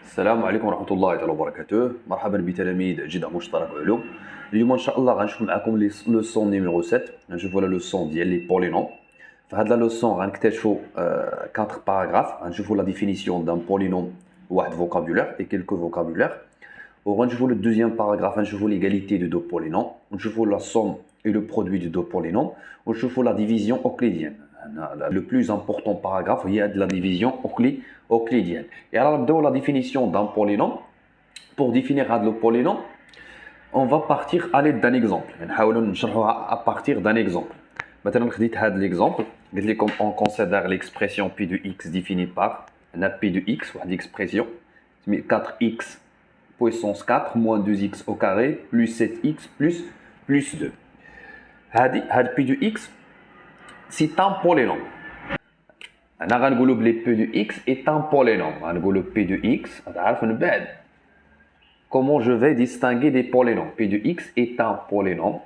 السلام عليكم ورحمة الله تعالى وبركاته. مرحبا بتلاميذ جدة مشترك علوم. اليوم ان شاء الله غنشوف معكم لو سون نيميرو 7. غنشوفوا لو سون ديال لي بولينوم. في هاد لو سون غنكتشفوا 4 باراغراف. غنشوفوا لا ديفينيسيون دان بولينوم واحد فوكابولير اي كيلكو فوكابولير. وغنشوفوا لو دوزيام باراغراف غنشوفوا ليغاليتي دو دو بولينوم. ونشوفوا لا سوم et le produit de deux polynômes. ونشوفوا la division euclidienne. Le plus important paragraphe il y a de la division euclidienne. Et alors نبداو la définition d'un polynôme. Pour définir le polynôme, on va partir à l'aide d'un exemple. نحاولوا نشرحوها à partir d'un exemple. مثلا خديت هذا l'exemple قلت لكم on considère l'expression p de x définie par p de x واحد l'expression 4x puissance 4 moins 2x au carré plus 7x plus 2. هاد p de x c'est un polynôme. أنا غنقولوا بلي p de x est un polynôme. غنقولوا p de x تعرف من بعد. Comment je vais distinguer des polynômes? P de x est un polynôme.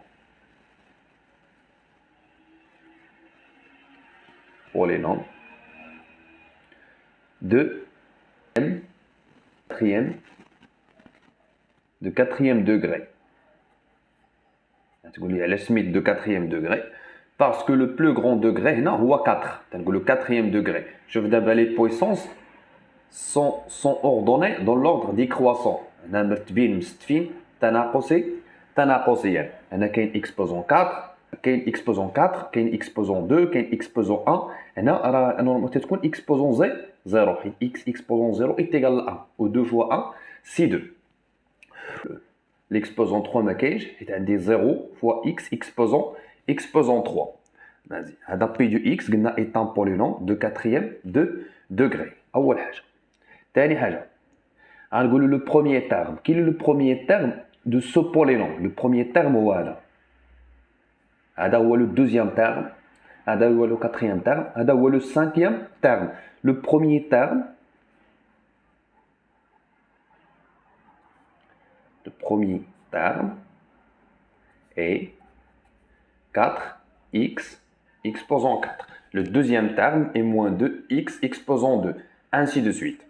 Polynôme de quatrième degré. Tu dis la limite de quatrième degré parce que le plus grand degré non ou 4. Le quatrième degré. Je veux d'abord les puissances sont ordonnées dans l'ordre décroissant. أنا مرتبين مستفين تناقصيا. أنا كاين exposant 4 كاين exposant 4 كاين exposant 2 كاين exposant 1. هنا راه نورمالمون تكون exposant 0 حيت x exposant 0 est égal à 1 ou 2 fois 1 c'est 2. L'exposant 3 ما كاينش حيت عندي 0 fois x exposant 3. Vas-y. هذا p de x قلنا est un polynôme de quatrième degré. أول حاجة. ثاني حاجة. غنقولوا le premier terme. Quel est le premier terme de ce polynôme? Le premier terme هو هذا. هذا هو le deuxième terme. هذا هو le quatrième terme. هذا هو le cinquième terme. Le premier terme. Le premier terme est 4x exposant 4. Le deuxième terme est moins 2x exposant 2. Ainsi de suite.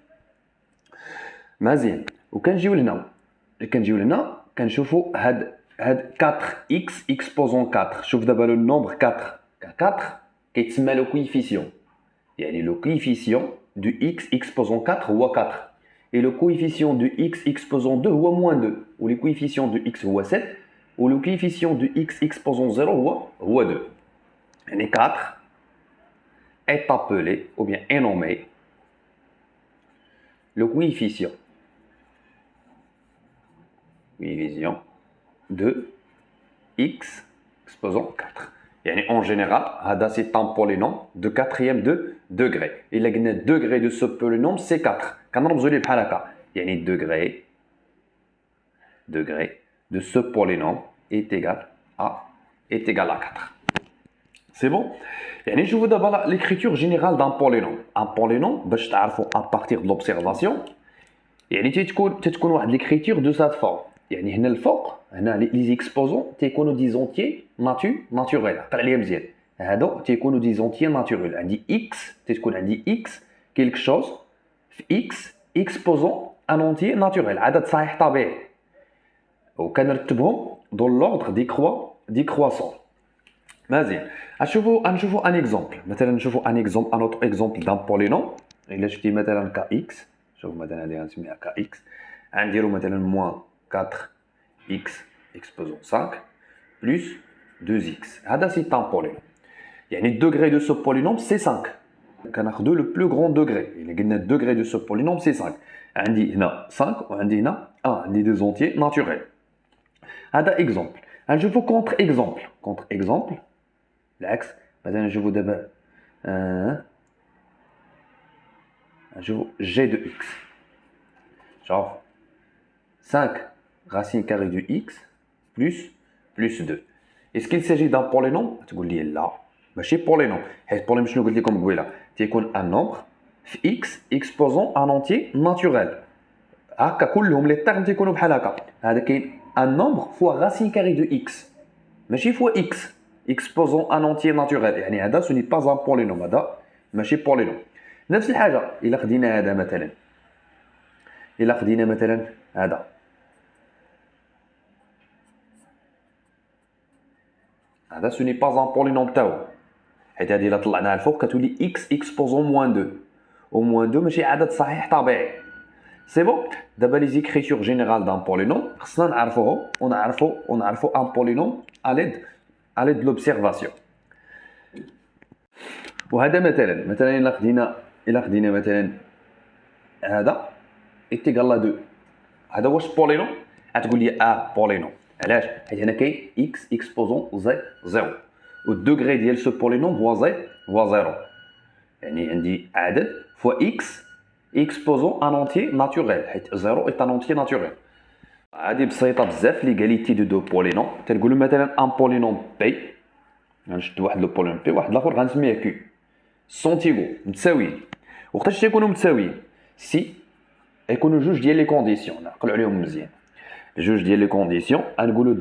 مزيان وكنجيو لهنا كنشوفوا هاد 4x exposant 4. شوف دابا لو نومبر 4 كيتسمى لو كويفيسيون. يعني لو كويفيسيون دو x exposant 4 هو 4 et le coefficient de x exposant 2 هو moins 2 ou le coefficient de x هو 7 ou le coefficient de x exposant 0 هو 2. يعني 4 est appelé ou bien est nommé le coefficient de x exposant 4. يعني en général, c'est un polynôme de quatrième degré. Et le degré de ce polynôme, c'est 4. كنرمزوا ليه بحال هكا. يعني degré de ce polynôme est égal à 4. C'est bon? يعني نشوفوا دابا l'écriture générale d'un polynôme. Un polynôme باش تعرفوا à partir de l'observation. يعني تتكون واحد l'écriture de cette forme. يعني هنا الفوق هنا لي زيكسبوزون تيكونوا دي زونتيي ناتوريل. عقل عليا مزيان. هادو تيكونوا دي زونتيي ناتوريل. عندي اكس تتكون عندي اكس كيلك شوز في اكس اكسبوزون ان اونتيي ناتوريل عدد صحيح طبيعي. وكنرتبهم دون لوردر ديكرواسون. مزيان. نشوفوا ان اكزومبل. مثلا نشوفوا ان اوتر اكزومبل دان بولينوم. الا شفتي مثلا كا اكس شوف مثلا هذه غنسميها كا اكس. غنديروا مثلا موان 4x exposant 5 plus 2x. هذا c'est un polynôme. يعني le degré de ce polynôme c'est 5. كناخذوا le plus grand degré. إلا قلنا le degré de ce polynôme c'est 5. عندي هنا 5 وعندي هنا 1. عندي des entiers naturels. هذا exemple. نشوفوا contre exemple. العكس. مثلا نشوفوا دابا نشوفوا g de x. شوف 5 racine carrée de x plus 2. Est-ce qu'il s'agit d'un polynôme? تقول لي لا ماشي polynôme. حيت polynôme شنو قلت لكم قبيله تيكون un nombre في x exposant un entier naturel. هكا كلهم لي termes تيكونوا بحال هكا. هذا كاين un nombre fois racine carrée de x ماشي fois x exposant un entier naturel. يعني هذا ce n'est pas un polynôme. هذا ماشي polynôme. نفس الحاجه الا خدينا هذا مثلا الا خدينا مثلا هذا سو ني با ان بولينوم تاعو، حيت هذه الا طلعناها الفوق كتولي اكس اكسبوزون موان 2، و موان 2 ماشي عدد صحيح طبيعي. سي بون. دابا لي زيكريتور جينيرال دان بولينوم خصنا نعرفوهم ونعرفوا ان بولينوم اليد دو لوبسيرفاسيون. وهذا مثلا الا خدينا مثلا هذا ايتيغال لا 2، هذا واش بولينوم؟ غتقول لي بولينوم. علاش؟ حيت هنا كاين اكس اكسبوزون زي 0 والدوغري ديال سو بولينوم هو 0، يعني عندي عدد فوا اكس اكسبوزون ان اونتيي ناتوريل، حيت 0 اي ان اونتيي ناتوريل. هذه بسيطه بزاف ليغاليتي دو بولينوم. تنقولوا مثلا ان بولينوم بي، غنشد واحد لو بولينوم بي واحد الاخر غنسميه كيو، سونتيغو متساويين. وقتاش تيكونوا متساويين؟ سي يكونوا جوج ديال لي كونديسيون، نعقلوا عليهم مزيان. جوج ديال لي كونديسيون غنقولوا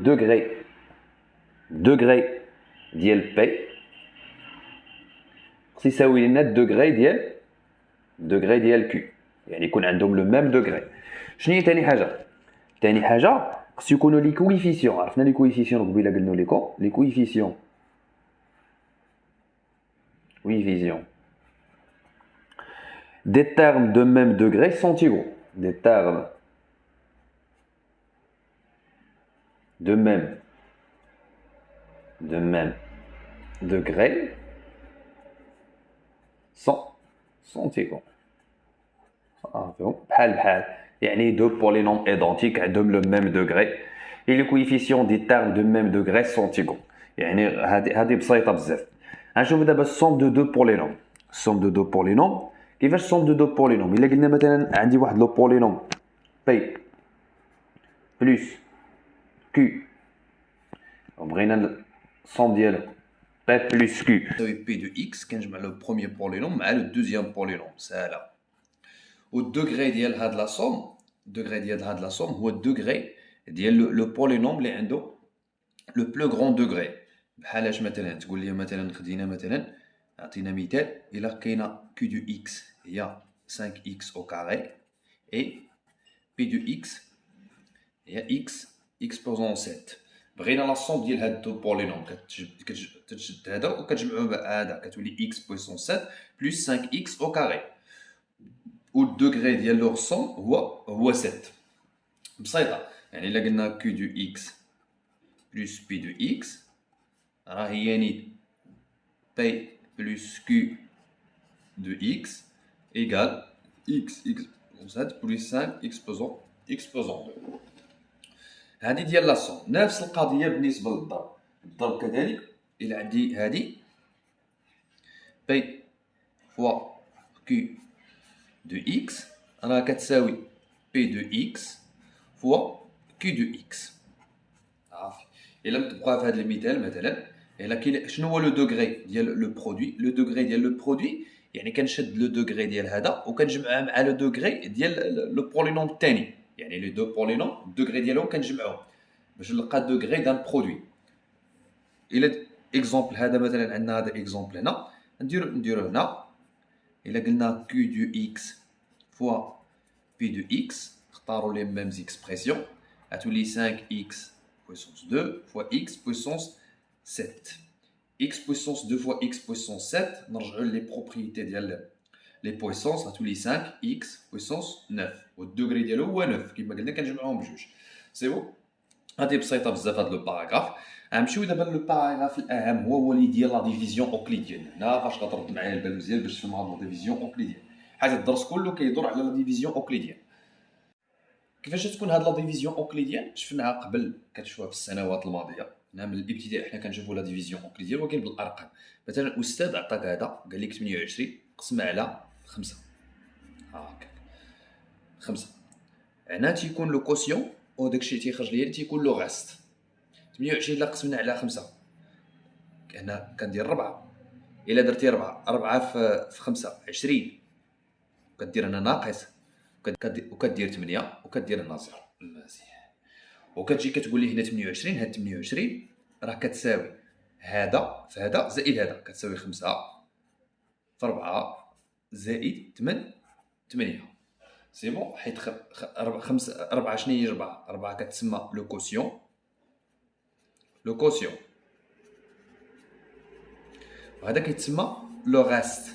دوغري ديال بي خص يساوي لنا دوغري ديال كيو، يعني يكون عندهم لو ميم دوغري. شنو هي ثاني حاجه خص يكونوا لي كويفيسيون. عرفنا لي كويفيسيون قبيله قلنا لكم لي كويفيسيون des termes de même degré sont égaux. Des termes de même degré sont égaux. بحال يعني دو بولينوم ايدونتيك عندهم لو ميم دوغري et les coefficients des termes de même degré sont égaux. يعني هذه بسيطه بزاف. غنشوفوا دابا السوم دو دو بولينوم. كيفاش السوم دو بولينوم؟ الا قلنا مثلا عندي واحد لو بولينوم بي بلس كيو، بغينا السوم ديالو بي بلس كيو تساوي بي دو اكس، كنجمع لو بروميير بولينوم مع لو دوزيام بولينوم، ساهله. والدوغري ديال هاد لا سوم هو الدوغري ديال لو بولينوم اللي عنده لو بلو غران دوغري. بحالاش مثلا تقول لي مثلا خدينا مثلا عطينا مثال، الا كاينه كيو دو اكس هي 5 اكس او كاري اي بي دو اكس هي اكس اكسبوزون 7. بغينا لا سوم ديال هاد دو بولينوم كتشد هذا وكتجمعو مع هذا كتولي اكس بويسون 7 بلس 5 اكس او كاري، والدوغري ديال لوغ سوم هو 7. بسيطه. يعني الا قلنا كيو دو اكس بلس بي دو اكس راه هي نيت بي بلس كيو دو اكس ايكال اكس اكسبوزون 7 بلس 5 اكسبوزون 2. هذه ديال لا سوم. نفس القضيه بالنسبه للضرب كذلك. الى عندي هذه بي فوا كيو دو اكس راه كتساوي بي دو اكس فوا كيو دو اكس. عافي. الا تبقى في هذا المثال مثلا، الا كاين شنو هو لو دوغري ديال لو برودوي؟ لو دوغري ديال لو برودوي يعني كنشد لو دوغري ديال هذا وكنجمعها مع لو دوغري ديال لو بولينوم الثاني، يعني لي دو بولينوم الدوغري ديالهم كنجمعوهم باش نلقى دوغري دان برودوي. الا اكزومبل هذا مثلا عندنا هذا اكزومبل هنا نديرو هنا. الا قلنا كيو دو اكس فوا بي دو اكس اختاروا لي ميم اكسبرسيون غتولي 5 اكس puissance 2 fois x puissance 7. x puissance 2 fois x puissance 7 نرجعوا لي بروبريتي ديال لي بويسونس غتولي 5 x puissance 9 والدوغري ديالو هو 9 كما قلنا كنجمعوهم بجوج. سي بون. هذه بسيطه بزاف هذا لو باراغراف. غنمشيو دابا لو باراغراف الاهم هو اللي ديال لا ديفيزيون اوكليديان. هنا فاش غترد معايا البال مزيان باش تفهم هاد لا ديفيزيون اوكليديان، حيت الدرس كله كيدور على لا ديفيزيون اوكليديان. كيفاش تكون هاد لا ديفيزيون اوكليديان؟ شفناها قبل كتشوفها في السنوات الماضيه. هنا من الابتداء حنا كنشوفوا لا ديفيزيون اوكليديان ولكن بالارقام. مثلا الاستاذ عطاك هذا قال لك 28 قسمها على 5 هاكا 5. هنا تيكون لو كوسيون وداكشي تيخرج ليا تيكون لو غاست. 28 الا قسمنا على 5 هنا كندير 4. الا درتي 4 في 5 20 كدير هنا ناقص وكدير 8 وكدير هنا 0 مزيان. وكتجي كتقول لي هنا 28 هاد 28 راه كتساوي هذا في هذا زائد هذا كتساوي 5 في 4 زائد 8. سي بون، حيت 4 شنو هي 4؟ 4 كتسمى لو كوسيون، لو كوسيون، وهذا كيتسمى لو غاست،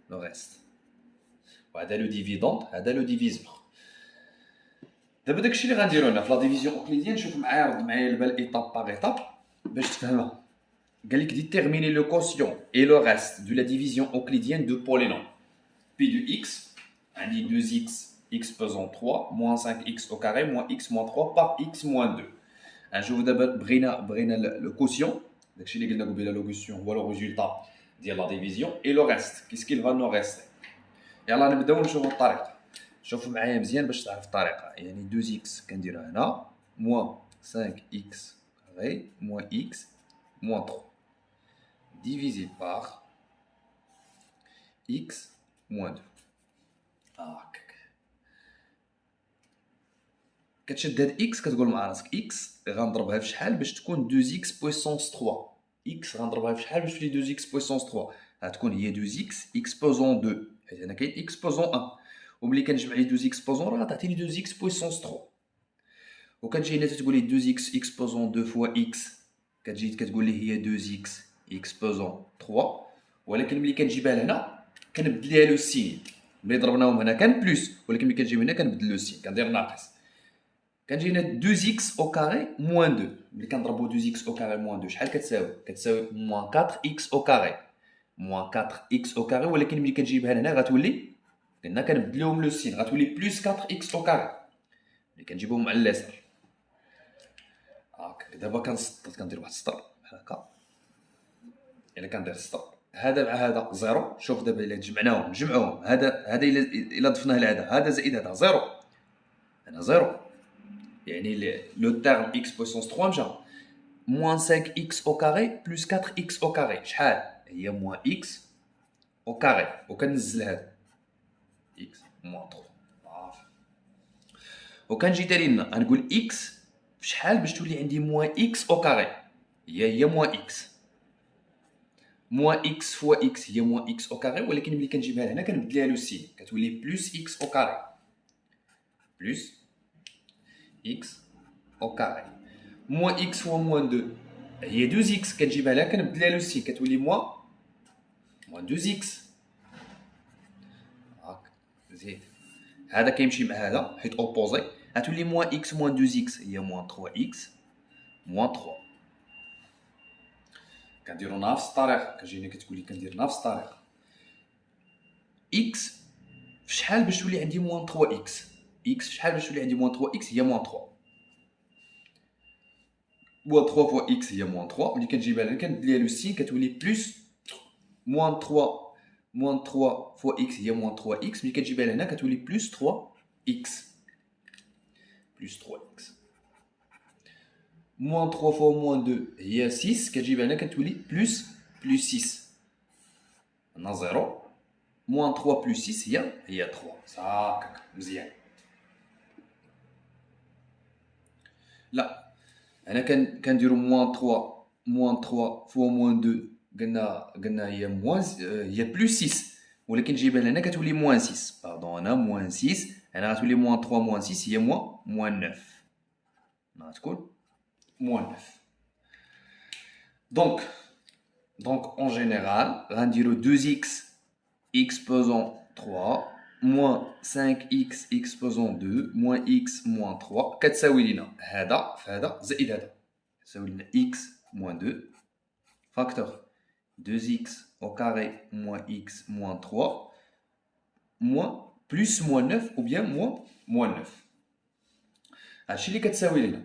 لو غاست، وهذا لو ديفيدوند، هذا لو ديفيزور. دابا داكشي اللي غنديرو هنا في لا ديفيزيون اوكليديان. شوف معايا، رد معايا البال ايطاب باغ ايطاب باش تفهمها. قال لك déterminer le quotient et le reste de la division euclidienne de polynôme p de x عندي 2x x pesant 3 moins 5x au carré moins x moins 3 par x moins 2. نشوفوا دابا بغينا لو كوسيون، داكشي اللي قلنا قبيله. لو كوسيون هو لو ريزولتا ديال لا ديفيزيون اي لو ريست كيس كيل فا نو ريستي. يلا نبداو نشوفوا الطريقه. شوفوا معايا مزيان باش تعرف الطريقه. يعني 2x كنديرها هنا moins 5x carré moins x moins 3 divisé par x moins 2. هاكاك كتشد هاد x كتقول مع راسك x غنضربها في شحال باش تكون 2x بويسونس 3. x غنضربها في شحال باش تولي 2x بويسونس 3؟ غتكون هي 2x x بوزون 2، حيت هنا كاين x بوزون 1. وملي كنجمع لي 2x بوزون راه غتعطيني 2x بويسونس 3. وكتجي هنا تتقول لي 2x x بوزون 2 فوا x، كتجي كتقول لي هي 2x x بوزون 3. ولكن ملي كنجيبها لهنا كنبدل ليها لو سين. ملي ضربناهم هنا كان بلس، ولكن ملي كنجيب هنا كنبدل لو سين كندير ناقص. كنجي هنا 2x او كاري موان 2. ملي كنضربو 2x او كاري موان 2 شحال كتساوي؟ كتساوي موان 4x او كاري، موان 4x او كاري. ولكن ملي كنجيبها لهنا غتولي، قلنا كنبدلوهم لو سين، غتولي بلس 4x او كاري. ملي كنجيبوهم على اليسار هاك. دابا كنسطر، كندير واحد السطر بحال هكا. الا كندير السطر هذا مع هذا زيرو. شوف دابا الا جمعناهم نجمعوهم، هذا الا ضفناه لهذا، هذا زائد هذا زيرو، هنا زيرو. يعني لو تيرم x بويسونس 3 مشى. موان 5x او كاري بلس 4x او كاري شحال؟ هي موان x او كاري. وكنزل هذا x موان 3 صافي. وكنجي داير لنا غنقول x شحال باش تولي عندي موان x او كاري؟ هي موان x. موان x فوا x هي موان x او كاري. ولكن ملي كنجيبها لهنا كنبدل ليها لو سين كتولي بلس x او كاري، بلس x au carré. Moins x fois moins 2 هي 2x. كنجيبها لها كنبدل لها لو سين كتولي moins 2x. هاك زيد هذا كيمشي مع هذا حيت اوبوزي، غتولي moins x moins 2x هي moins 3x moins 3. كنديرو نفس الطريقه. كتجي هنا كتقول لي كندير نفس الطريقه. x في شحال باش تولي عندي moins 3x؟ x في شحال باش تولي عندي moins 3x؟ هي moins 3. moins 3 fois x هي moins 3. ملي كنجيبها لهنا كنبدل ليها لو سين كتولي بلس moins 3 moins 3 fois x هي moins 3x. ملي كتجيبها لهنا كتولي بلس 3x، بلس 3x. moins 3 fois moins 2 هي 6. كتجيبها هنا كتولي بلس 6 هنا 0. moins 3 بلس 6 هي 3. هاكاك مزيان. لا هنا كنديرو moins 3 فوا moins 2 قلنا هي بلس 6. ولكن جيبها لهنا كتولي moins 6. باردون هنا moins 6. هنا غتولي moins 3 moins 6 هي moins 9. هنا غتكون moins 9. Donc en général غنديرو 2x x pesant 3 moins 5x x pesant 2 moins x moins 3 كتساوي لينا هذا في هذا زائد هذا، كتساوي لنا x moins 2 فاكتور 2x au carré moins x moins 3 moins plus moins 9 ou bien moins 9. هادشي اللي كتساوي لنا.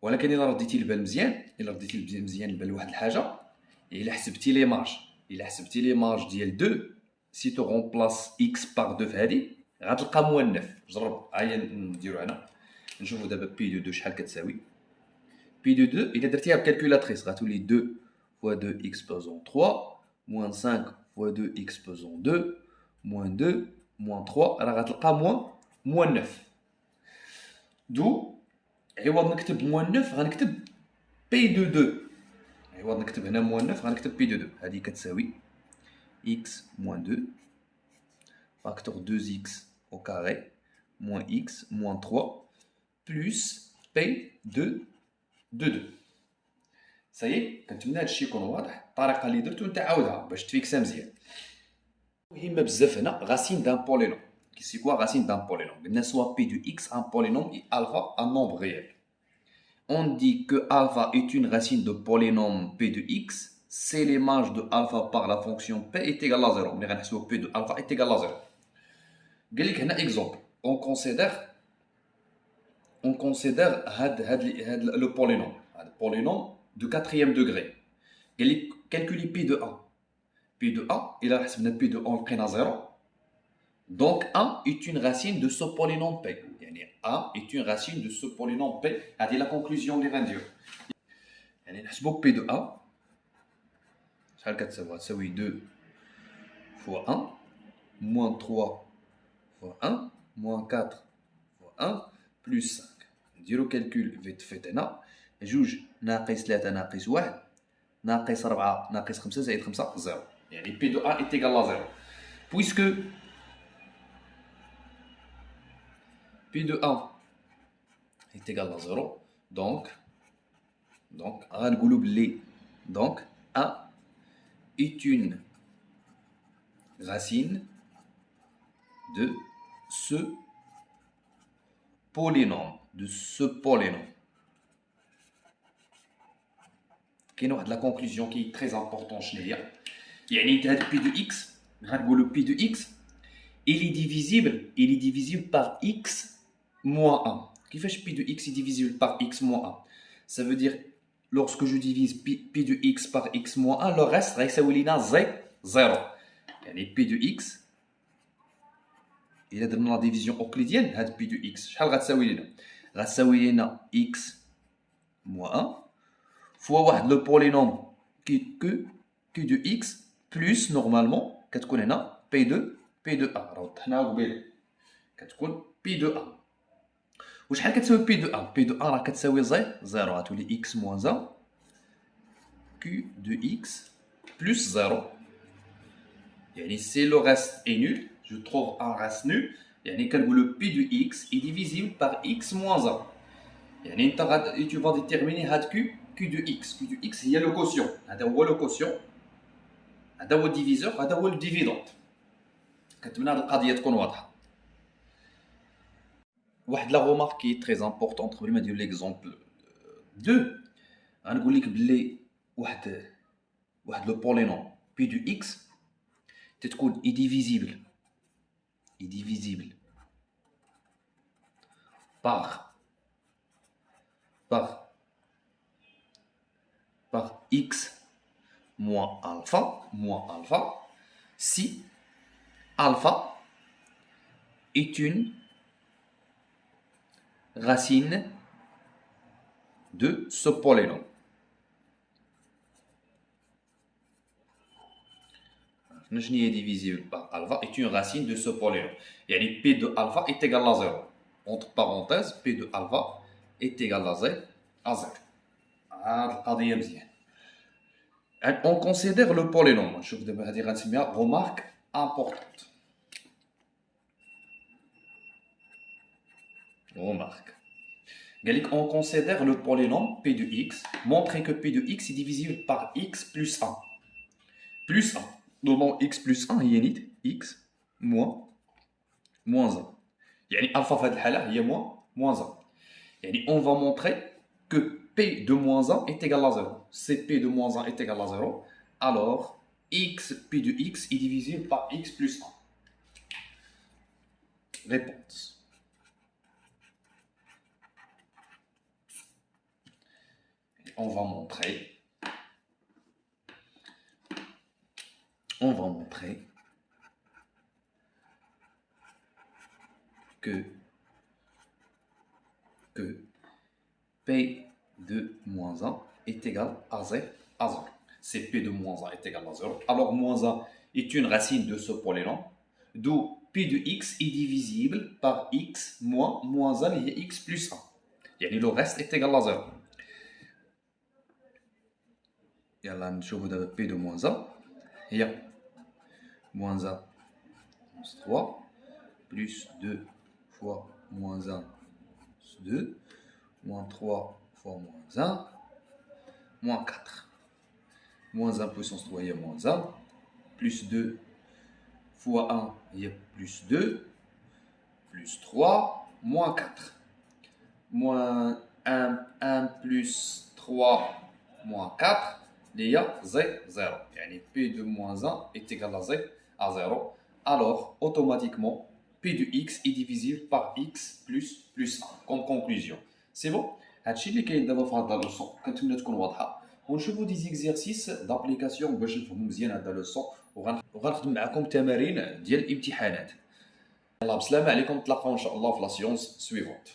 ولكن الا رديتي البال مزيان البال لواحد الحاجه، الا حسبتي لي مارج ديال 2 si tu remplaces x par 2 في هذه غتلقى moins 9. جرب هيا نديرو هنا نشوفوا دابا بي دو 2 شحال كتساوي. بي دو 2 الا درتيها بكالكولاتريس غتولي 2 fois 2 x pesant 3 moins 5 fois 2 x pesant 2 moins 2 moins 3 راه غتلقى moins 9. دو عوض نكتب moins 9 غنكتب بي دو 2. عوض نكتب هنا moins 9 غنكتب بي دو 2. هذه كتساوي x moins 2 facteur 2x au carré, moins x, moins 3, plus p de 2. Ça y est, كنتمنى هادشي يكون واضح. الطريقة اللي درتو نتعاودها باش تفيكسها مزيان. مهمة بزاف هنا racine d'un polynôme. C'est quoi racine d'un polynôme? قلنا soit p de x un polynôme et alpha un nombre réel. On dit que alpha est une racine de polynôme p de x si l'image de alpha par la fonction p est égale à 0. ملي غنحسبو p de alpha est égal à 0. قال لك هنا exemple. On considère le polynôme. Le polynôme de quatrième degré. قال لك calculer p de 1. P de 1, il a حسبنا P de 1 لقينا 0. Donc 1 est une racine de ce polynôme P. يعني 1 est une racine de ce polynôme P. هذه la conclusion اللي غنديرو. يعني نحسبوا P de 1. شحال كتساوي؟ تساوي 2 fois 1 moins 3 fois 1 moins 4 fois 1 plus 5. نديرو calcul vite fait هنا. 2 ناقص 3 ناقص 1 ناقص 4 ناقص 5 زائد 5 0. يعني P de A est égal à 0. Puisque P de A est égal à 0, donc A est une racine de ce polynôme. كاين واحد la conclusion qui est très importante شنو هي؟ يعني هذا P de x غنقولوا P de x il est divisible par x moins 1. كيفاش P de x est divisible par x moins 1? Ça veut dire lorsque je divise P de x par x moins 1 le reste غيساوي لينا 0. يعني P de x إلا درنا la division euclidienne هاد P de x شحال غتساوي لينا؟ غتساوي لينا x moins 1 fois واحد le polynôme q de x plus normalement كتكون هنا P de A. راه وضحناها قبيله. كتكون P de A. وشحال كتساوي P de A؟ P de A راه كتساوي 0 غتولي x moins 1 q de x plus 0. يعني si le reste est nul, je trouve un reste nul. يعني كنقولوا P de x est divisible par x moins 1. يعني انت tu vas déterminer هاد q de x. q de x هي le quotient. هذا هو le quotient. هذا هو الديفيزور هذا هو الديفيدونت. كنتمنى هاد القضيه تكون واضحه. واحد لا غومارك كي تري امبورطونط قبل ما ندير ليكزومبل 2 غنقول لك بلي واحد لو بولينوم بي دو اكس تتكون اي ديفيزيبل par x moins alpha si alpha est une racine de ce polynôme. Je n'ai divisible par alpha est une racine de ce polynôme. يعني P de alpha est égal à 0. Entre parenthèses, P de alpha est égal à 0. هاد القضية مزيان. On considère le polynôme. نشوف دابا هادي غنسميها remarque importante. Remarque. On considère le polynôme P de x, montrer que P de x est divisible par x plus 1. Plus 1. Normalement, x plus 1 هي نيت x moins 1. يعني alpha في هذه الحالة هي moins 1. يعني on va montrer que P de moins 1 est égal à 0. Si P de moins 1 est égal à 0, alors P de x est divisible par x plus 1. Réponse. On va montrer que P de moins 1 est égal à 0. Si P de moins 1 est égal à 0, alors moins 1 est une racine de ce polynôme, d'où P de x est divisible par x moins 1 et x plus 1. يعني le reste est égal à 0. يلا نشوفوا دابا P de moins 1 هي moins 1 puissance 3, plus 2 fois moins 1, plus 2, moins 3 fois moins 1, moins 4. Moins 1 puissance 3, il y a moins 1, plus 2 fois 1, il y a plus 2, plus 3, moins 4. Moins 1 plus 3, moins 4, il y a 0. Yani P de moins 1 est égal à 0. Alors, automatiquement, P de x est divisible par x plus 1. Comme conclusion. C'est bon? هادشي اللي كاين دابا في هاد لا لوسون كنتمنى تكون واضحه ونشوفوا دي زيكزيرسيس دابليكاسيون باش نفهموا مزيان هاد لا لوسون وغنخدم معكم تمارين ديال الامتحانات. يلاه بسلامه عليكم، نتلاقاو ان شاء الله في لا سيونس سويفونت.